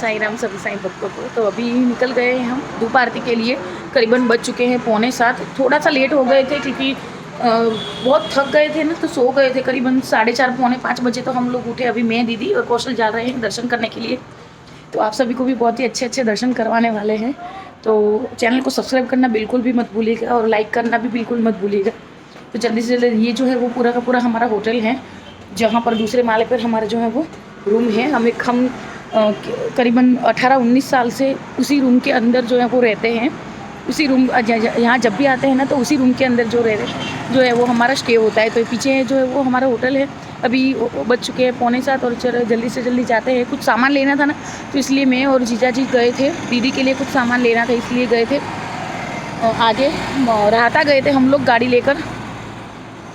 साई राम सभी साईं भक्तों को। तो अभी निकल गए हैं हम धूप आरती के लिए। करीबन बज चुके हैं 6:45। थोड़ा सा लेट हो गए थे क्योंकि बहुत थक गए थे ना, तो सो गए थे। करीबन 4:30 5 बजे तो हम लोग उठे। अभी मैं, दीदी और कौशल जा रहे हैं दर्शन करने के लिए। तो आप सभी को भी बहुत ही अच्छे अच्छे दर्शन करवाने वाले हैं। तो चैनल को सब्सक्राइब करना बिल्कुल भी मत भूलिएगा और लाइक करना भी बिल्कुल मत भूलिएगा। तो जल्दी से जल्दी, ये जो है वो पूरा का पूरा हमारा होटल है, जहाँ पर दूसरे माले पर हमारा जो है वो रूम है। हम करीबन 18-19 साल से उसी रूम के अंदर जो है वो रहते हैं। उसी रूम यहाँ जब भी आते हैं ना, तो उसी रूम के अंदर जो है वो हमारा स्टे होता है। तो पीछे जो है वो हमारा होटल है। अभी बज चुके हैं 6:45 और जल्दी से जल्दी जाते हैं। कुछ सामान लेना था ना, तो इसलिए मैं और जीजा जी गए थे। दीदी के लिए कुछ सामान लेना था इसलिए गए थे। आगे राहता गए थे हम लोग गाड़ी लेकर,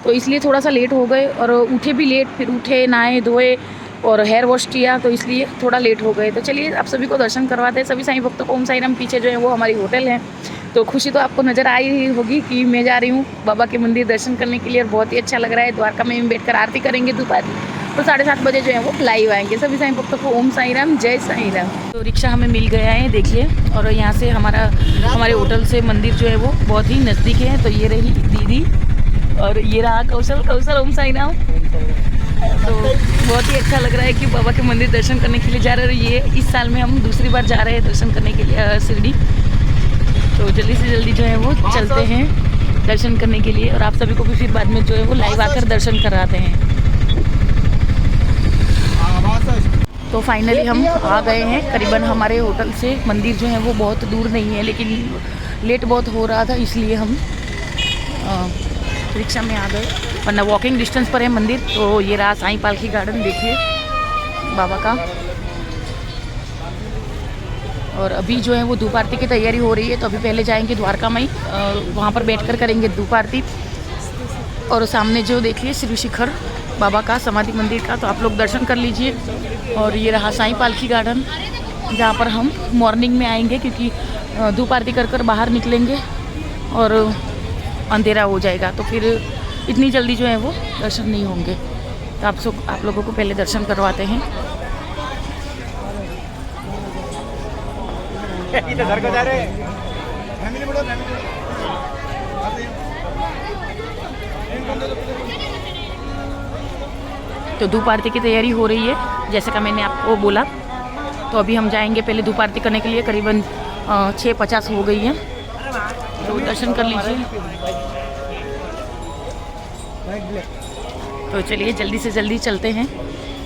तो इसलिए थोड़ा सा लेट हो गए और उठे भी लेट। फिर उठे, नहाए धोए और हेयर वॉश किया, तो इसलिए थोड़ा लेट हो गए। तो चलिए आप सभी को दर्शन करवाते हैं। सभी साईं भक्तों को ओम साई राम। पीछे जो है वो हमारी होटल है। तो खुशी तो आपको नज़र आई ही होगी कि मैं जा रही हूँ बाबा के मंदिर दर्शन करने के लिए, और बहुत ही अच्छा लग रहा है। द्वारका में बैठकर आरती करेंगे धूप आरती। तो 7:30 बजे जो है वो लाइव आएंगे। सभी साईं भक्तों को ओम साई राम, जय साई राम। तो रिक्शा हमें मिल गया है, देखिए। और यहाँ से हमारे होटल से मंदिर जो है वो बहुत ही नज़दीक है। तो ये रही दीदी और ये रहा कौशल। ओम साई राम। तो बहुत ही अच्छा लग रहा है कि बाबा के मंदिर दर्शन करने के लिए जा रहे हैं। ये इस साल में हम दूसरी बार जा रहे हैं दर्शन करने के लिए शिरडी। तो जल्दी से जल्दी जो है वो चलते हैं दर्शन करने के लिए, और आप सभी को भी फिर बाद में जो है वो लाइव आकर दर्शन कराते हैं। तो फाइनली हम आ गए हैं। करीबन हमारे होटल से मंदिर जो है वो बहुत दूर नहीं है, लेकिन लेट बहुत हो रहा था इसलिए हम रिक्शा में आ गए, वरना वॉकिंग डिस्टेंस पर है मंदिर। तो ये रहा साईं पालकी गार्डन, देखिए बाबा का। और अभी जो है वो धूप आरती की तैयारी हो रही है। तो अभी पहले जाएंगे द्वारका माई, वहाँ पर बैठकर करेंगे धूप आरती। और सामने जो देखिए श्री शिखर बाबा का समाधि मंदिर का, तो आप लोग दर्शन कर लीजिए। और ये रहा साईं पालकी गार्डन, जहाँ पर हम मॉर्निंग में आएंगे, क्योंकि धूप आरती कर बाहर निकलेंगे और अंधेरा हो जाएगा, तो फिर इतनी जल्दी जो है वो दर्शन नहीं होंगे। तो आप लोगों को पहले दर्शन करवाते हैं। घर को जा रहे तो धूप आरती की तैयारी हो रही है, जैसे कि मैंने आपको बोला। तो अभी हम जाएंगे पहले धूप आरती करने के लिए। करीबन 6:50 हो गई है, तो दर्शन कर लीजिए। तो चलिए जल्दी से जल्दी चलते हैं।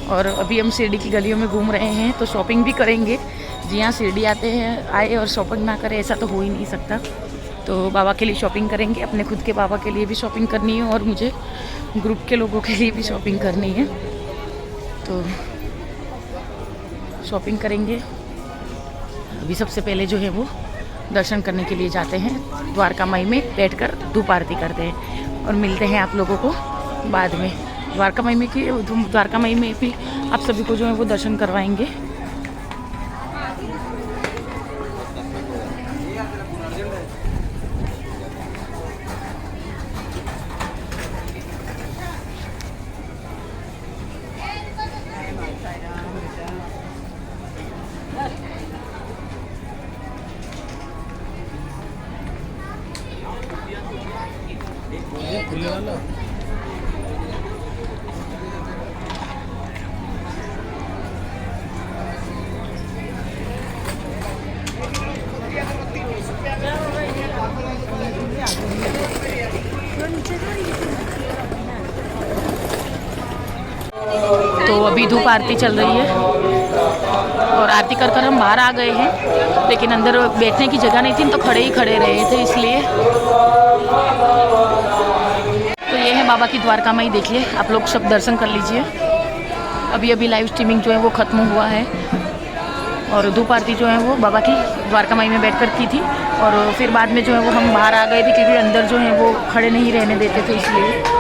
और अभी हम शिरडी की गलियों में घूम रहे हैं, तो शॉपिंग भी करेंगे। जी हाँ, शिरडी आए और शॉपिंग ना करें, ऐसा तो हो ही नहीं सकता। तो बाबा के लिए शॉपिंग करेंगे, अपने खुद के बाबा के लिए भी शॉपिंग करनी है, और मुझे ग्रुप के लोगों के लिए भी शॉपिंग करनी है। तो शॉपिंग करेंगे। अभी सबसे पहले जो है वो दर्शन करने के लिए जाते हैं द्वारका माई में, बैठकर धूप आरती करते हैं। और मिलते हैं आप लोगों को बाद में द्वारका माई में भी आप सभी को जो है वो दर्शन करवाएंगे। तो अभी धूप आरती चल रही है, और आरती कर हम बाहर आ गए हैं, लेकिन अंदर बैठने की जगह नहीं थी, तो खड़े ही खड़े रहे थे इसलिए। तो ये है बाबा की द्वारका माई, देखिए आप लोग सब दर्शन कर लीजिए। अभी लाइव स्ट्रीमिंग जो है वो ख़त्म हुआ है, और धूप आरती जो है वो बाबा की द्वारका माई में बैठकर की थी। और फिर बाद में जो है वो हम बाहर आ गए थे, क्योंकि अंदर जो है वो खड़े नहीं रहने देते थे इसलिए।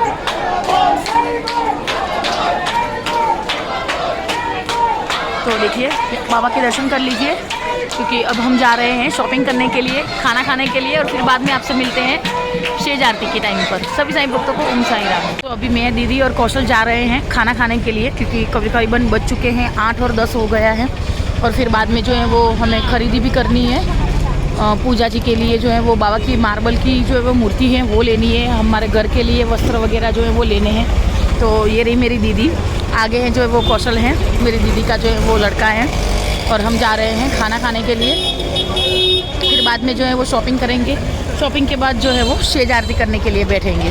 तो देखिए बाबा के दर्शन कर लीजिए, क्योंकि अब हम जा रहे हैं शॉपिंग करने के लिए, खाना खाने के लिए, और फिर बाद में आपसे मिलते हैं शेज आरती के टाइम पर। सभी साईं भक्तों को ओम साई राम। तो अभी मैं, दीदी और कौशल जा रहे हैं खाना खाने के लिए, क्योंकि करीबन बज चुके हैं 8 और 10 हो गया है। और फिर बाद में जो है वो हमें खरीदी भी करनी है पूजा जी के लिए। जो है वो बाबा की मार्बल की जो है वो मूर्ति है वो लेनी है। हमारे घर के लिए वस्त्र वगैरह जो है वो लेने हैं। तो ये रही मेरी दीदी, आगे हैं जो है वो कौशल हैं, मेरी दीदी का जो है वो लड़का है। और हम जा रहे हैं खाना खाने के लिए। फिर बाद में जो है वो शॉपिंग करेंगे। शॉपिंग के बाद जो है वो शेज आरती करने के लिए बैठेंगे।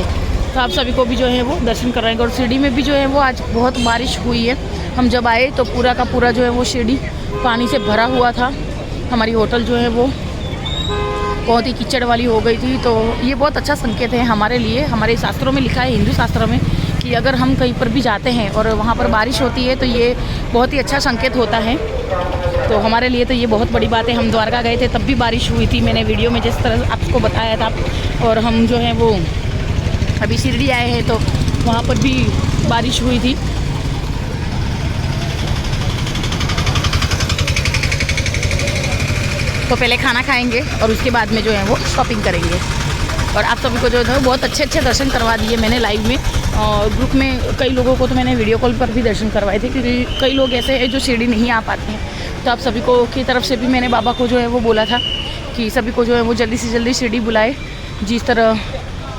तो आप सभी को भी जो है वो दर्शन करवाएंगे। और शिरडी में भी जो है वो आज बहुत बारिश हुई है। हम जब आए तो पूरा का पूरा जो है वो शिरडी पानी से भरा हुआ था। हमारी होटल जो है वो बहुत ही कीचड़ वाली हो गई थी। तो ये बहुत अच्छा संकेत है हमारे लिए। हमारे शास्त्रों में लिखा है, हिंदू शास्त्रों में, कि अगर हम कहीं पर भी जाते हैं और वहाँ पर बारिश होती है तो ये बहुत ही अच्छा संकेत होता है। तो हमारे लिए तो ये बहुत बड़ी बात है। हम द्वारका गए थे तब भी बारिश हुई थी, मैंने वीडियो में जिस तरह आपको बताया था। और हम जो है वो अभी शिरडी आए हैं तो वहाँ पर भी बारिश हुई थी। तो पहले खाना खाएंगे और उसके बाद में जो है वो शॉपिंग करेंगे। और आप सभी को जो है बहुत अच्छे अच्छे दर्शन करवा दिए मैंने लाइव में। और ग्रुप में कई लोगों को तो मैंने वीडियो कॉल पर भी दर्शन करवाए थे, क्योंकि कई लोग ऐसे हैं जो शिरडी नहीं आ पाते हैं। तो आप सभी को की तरफ से भी मैंने बाबा को जो है वो बोला था कि सभी को जो है वो जल्दी से जल्दी शिरडी बुलाए। जिस तरह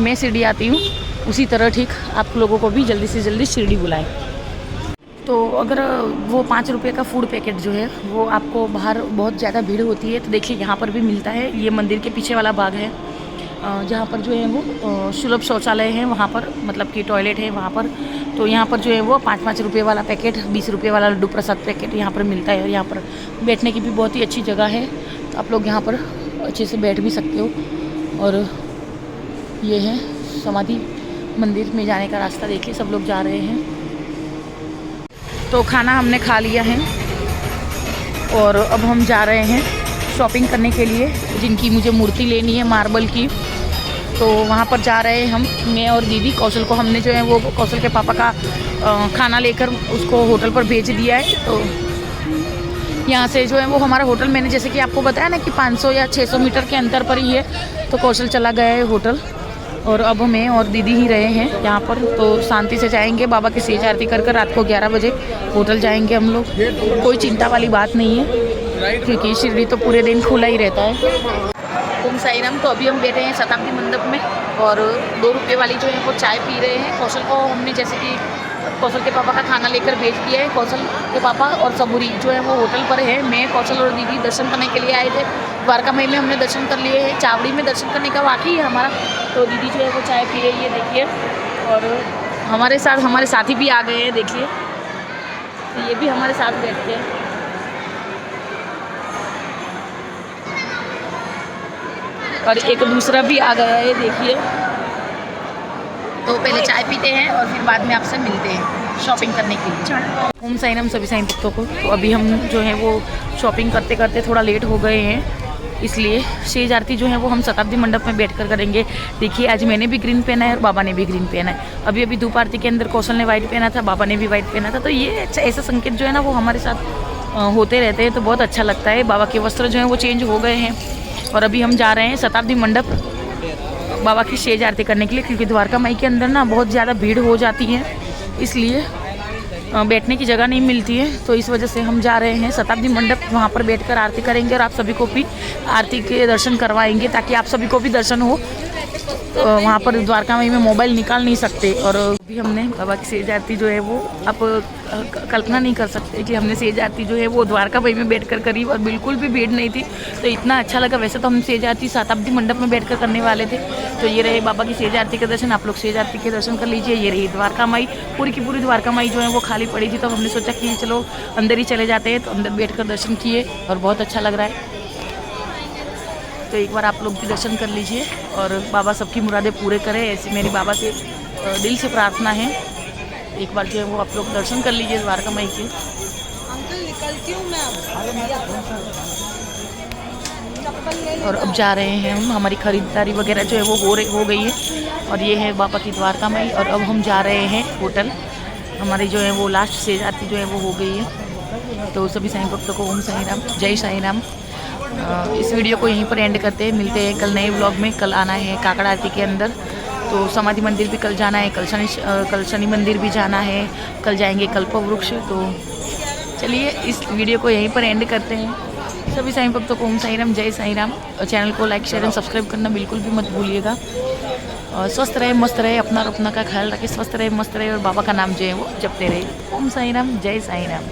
मैं शिरडी आती हूँ उसी तरह ठीक आप लोगों को भी जल्दी से जल्दी शिरडी बुलाएं। तो अगर वो 5 रुपये का फूड पैकेट जो है वो आपको बाहर बहुत ज़्यादा भीड़ होती है तो देखिए यहाँ पर भी मिलता है। ये मंदिर के पीछे वाला भाग है जहाँ पर जो है वो सुलभ शौचालय है, वहाँ पर मतलब कि टॉयलेट है वहाँ पर। तो यहाँ पर जो है वो 5-5 रुपये वाला पैकेट, 20 रुपये वाला लड्डू प्रसाद पैकेट यहाँ पर मिलता है। और यहाँ पर बैठने की भी बहुत ही अच्छी जगह है, तो आप लोग यहाँ पर अच्छे से बैठ भी सकते हो। और ये है समाधि मंदिर में जाने का रास्ता, देखिए सब लोग जा रहे हैं। तो खाना हमने खा लिया है और अब हम जा रहे हैं शॉपिंग करने के लिए, जिनकी मुझे मूर्ति लेनी है मार्बल की। तो वहाँ पर जा रहे हैं हम, मैं और दीदी। कौशल को हमने जो है वो कौशल के पापा का खाना लेकर उसको होटल पर भेज दिया है। तो यहाँ से जो है वो हमारा होटल, मैंने जैसे कि आपको बताया ना कि 500 या 600 मीटर के अंतर पर ही है। तो कौशल चला गया है होटल और अब मैं और दीदी ही रहे हैं यहाँ पर। तो शांति से जाएंगे, बाबा की सेज आरती कर रात को 11 बजे होटल जाएंगे हम लोग। कोई चिंता वाली बात नहीं है, क्योंकि शिरडी तो पूरे दिन खुला ही रहता है। ओम साई राम। तो अभी हम बैठे हैं शताब्दी मंडप में और 2 रुपये वाली जो है वो चाय पी रहे हैं। कौशल को हमने जैसे कि कौशल के पापा का खाना लेकर भेज दिया है। कौशल के पापा और सबूरी जो है वो होटल पर है। मैं, कौशल और दीदी दर्शन करने के लिए आए थे। द्वारका माई में हमने दर्शन कर लिए हैं, चावड़ी में दर्शन करने का बाकी है हमारा। तो दीदी जो है वो चाय पी रही है, देखिए। और हमारे साथ हमारे साथी भी आ गए हैं, देखिए। तो ये भी हमारे साथ बैठते हैं। और एक दूसरा भी आ गया है, देखिए। तो पहले चाय पीते हैं और फिर बाद में आपसे मिलते हैं शॉपिंग करने के लिए। ओम साई राम सभी साईं भक्तों को। तो अभी हम जो है वो शॉपिंग करते करते थोड़ा लेट हो गए हैं, इसलिए शेज आरती जो है वो हम शताब्दी मंडप में बैठकर करेंगे। देखिए आज मैंने भी ग्रीन पहना है और बाबा ने भी ग्रीन पहना है। अभी अभी धूप आरती के अंदर कौशल ने वाइट पहना था, बाबा ने भी वाइट पहना था। तो ये अच्छा ऐसा संकेत जो है ना वो हमारे साथ होते रहते हैं, तो बहुत अच्छा लगता है। बाबा के वस्त्र जो हैं वो चेंज हो गए हैं और अभी हम जा रहे हैं शताब्दी मंडप बाबा की शेज आरती करने के लिए, क्योंकि द्वारका माई के अंदर ना बहुत ज़्यादा भीड़ हो जाती है, इसलिए बैठने की जगह नहीं मिलती है। तो इस वजह से हम जा रहे हैं शताब्दी मंडप, वहाँ पर बैठकर आरती करेंगे और आप सभी को भी आरती के दर्शन करवाएंगे, ताकि आप सभी को भी दर्शन हो। वहाँ पर द्वारका माई में मोबाइल निकाल नहीं सकते। और अभी हमने बाबा की सेज आरती जो है वो आप कल्पना नहीं कर सकते कि हमने सेज आरती जो है वो द्वारका माई में बैठकर करी और बिल्कुल भी भीड़ नहीं थी, तो इतना अच्छा लगा। वैसे तो हम सेज आरती शताब्दी मंडप में बैठकर करने वाले थे। तो ये रहे बाबा की सेज आरती के दर्शन, आप लोग सेज आरती के दर्शन कर लीजिए। ये रही द्वारका माई, पूरी की पूरी द्वारका माई जो है वो खाली पड़ी थी, तो हमने सोचा कि चलो अंदर ही चले जाते हैं। तो अंदर बैठ दर्शन किए और बहुत अच्छा लग रहा है। तो एक बार आप लोग भी दर्शन कर लीजिए और बाबा सबकी मुरादें पूरे करें, ऐसी मेरी बाबा से दिल से प्रार्थना है। एक बार जो है वो आप लोग दर्शन कर लीजिए द्वारका माई के। अंकल निकलती हूँ मैं और अब जा रहे हैं हम, हमारी ख़रीदारी वगैरह जो है वो हो गई है। और ये है बाबा की द्वारका माई और अब हम जा रहे हैं होटल। हमारी जो है वो लास्ट सेज आरती जो है वो हो गई है। तो सभी साईं भक्तों को ओम साई राम, जय साई राम। इस वीडियो को यहीं पर एंड करते हैं, मिलते हैं कल नए व्लॉग में। कल आना है काकड़ आरती के अंदर, तो समाधि मंदिर भी कल जाना है, कल शनि मंदिर भी जाना है, कल जाएंगे कल्प वृक्ष। तो चलिए इस वीडियो को यहीं पर एंड करते हैं। सभी साईं भक्तों को ओम साई राम, जय साई राम। और चैनल को लाइक शेयर एंड सब्सक्राइब करना बिल्कुल भी मत भूलिएगा। और स्वस्थ रहे, मस्त रहे, अपना और अपना का ख्याल रखे, स्वस्थ रहे, मस्त रहे और बाबा का नाम जो है वो जपते रहे। ओम साई राम, जय साई राम।